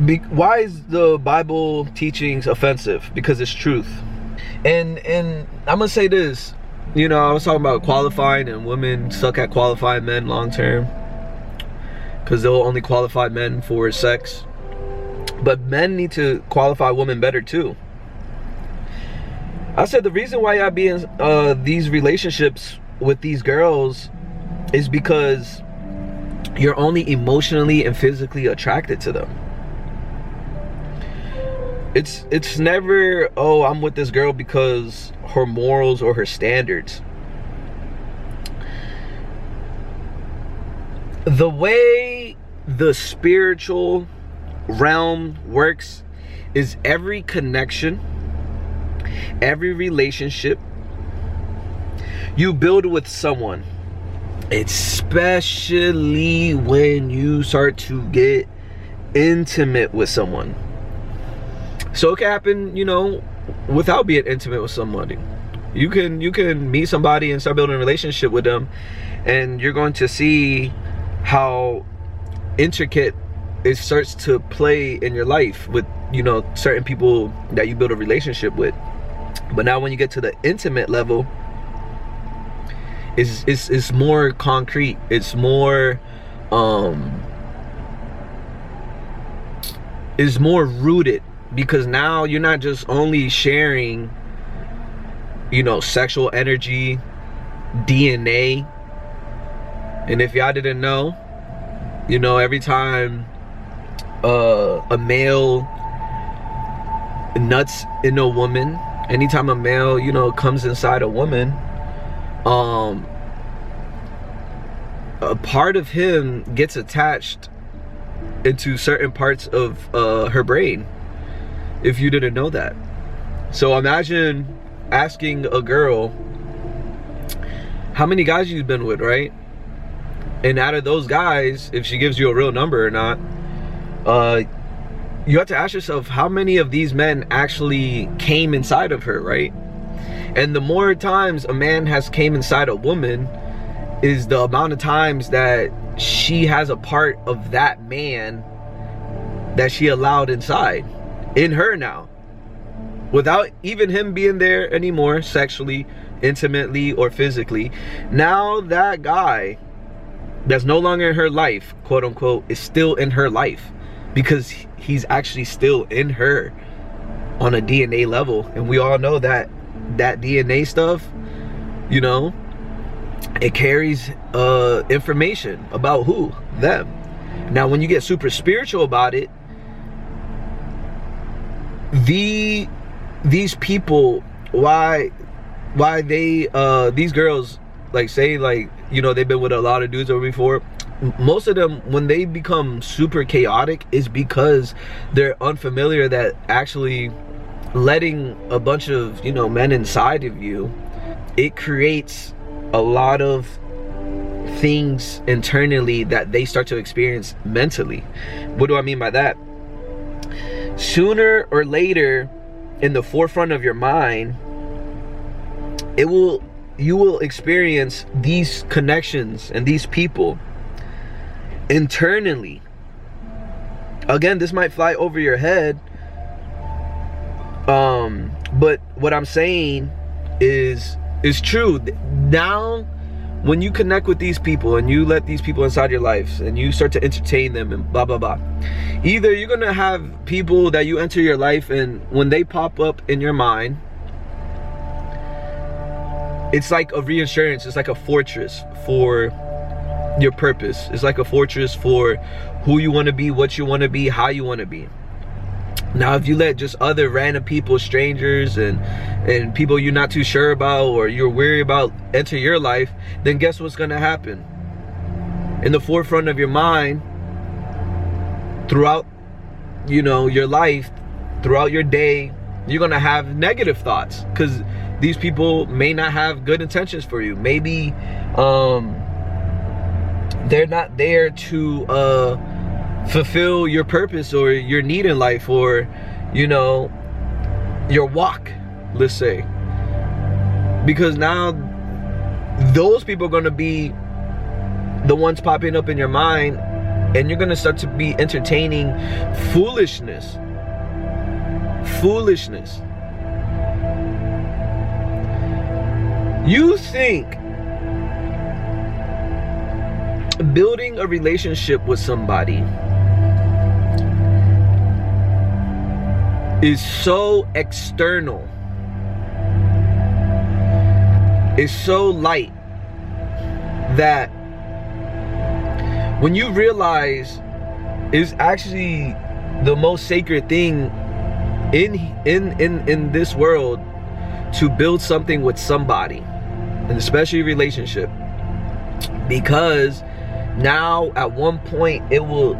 Why is the Bible teachings offensive? Because it's truth. And I'm gonna say this, you know, I was talking about qualifying, and women suck at qualifying men long term because they'll only qualify men for sex. But men need to qualify women better too. I said the reason why y'all be in these relationships with these girls is because you're only emotionally and physically attracted to them. It's never, oh, I'm with this girl because her morals or her standards. The way the spiritual realm works is every connection, every relationship you build with someone, especially when you start to get intimate with someone. So it can happen, you know, without being intimate with somebody. You can meet somebody and start building a relationship with them, and you're going to see how intricate it starts to play in your life with, you know, certain people that you build a relationship with. But now when you get to the intimate level, it's more concrete. It's more rooted, because now you're not just only sharing, you know, sexual energy, DNA. And if y'all didn't know, you know, every time a male nuts in a woman, anytime a male, you know, comes inside a woman, a part of him gets attached into certain parts of her brain, if you didn't know that. So imagine asking a girl how many guys you've been with, right? And out of those guys, if she gives you a real number or not, you have to ask yourself how many of these men actually came inside of her, right? And the more times a man has came inside a woman is the amount of times that she has a part of that man that she allowed inside in her now, without even him being there anymore, sexually, intimately, or physically. Now that guy that's no longer in her life, quote unquote, is still in her life, because he's actually still in her on a DNA level. And we all know that DNA stuff, you know, it carries information about who? Them. Now when you get super spiritual about it, these people, why they these girls, like, say, like, you know, they've been with a lot of dudes over before, most of them, when they become super chaotic, is because they're unfamiliar that actually letting a bunch of, you know, men inside of you, it creates a lot of things internally that they start to experience mentally. What do I mean by that? Sooner or later, in the forefront of your mind, you will experience these connections and these people internally. Again, this might fly over your head, but what I'm saying is true. Now when you connect with these people and you let these people inside your life and you start to entertain them and blah blah blah, either you're gonna have people that you enter your life, and when they pop up in your mind, it's like a reinsurance. It's like a fortress for your purpose. It's like a fortress for who you want to be, what you want to be, how you want to be. Now if you let just other random people, strangers and people you're not too sure about or you're worried about enter your life, then guess what's gonna happen? In the forefront of your mind, throughout, you know, your life, throughout your day, you're gonna have negative thoughts, because these people may not have good intentions for you. Maybe they're not there to fulfill your purpose or your need in life, or, you know, your walk, let's say. Because now those people are going to be the ones popping up in your mind and you're gonna start to be entertaining foolishness. Foolishness. You think building a relationship with somebody is so external, is so light, that when you realize it's actually the most sacred thing in this world to build something with somebody, and especially a relationship, because now at one point it will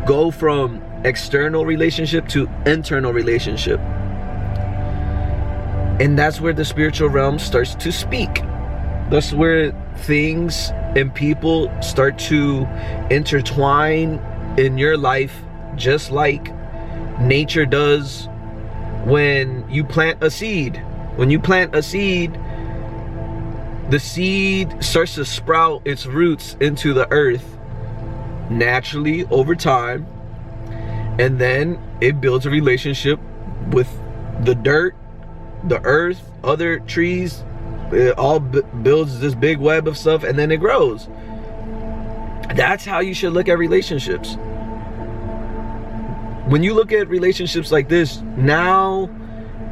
go from external relationship to internal relationship, and that's where the spiritual realm starts to speak. That's where things and people start to intertwine in your life, just like nature does when you plant a seed. When you plant a seed, the seed starts to sprout its roots into the earth naturally over time, and then it builds a relationship with the dirt, the earth, other trees. It all builds this big web of stuff, and then it grows. That's how you should look at relationships. When you look at relationships like this, now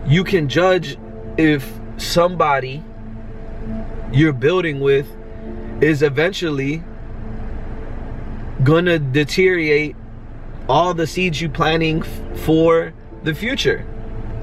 you can judge if somebody you're building with is eventually gonna deteriorate all the seeds you're planting for the future.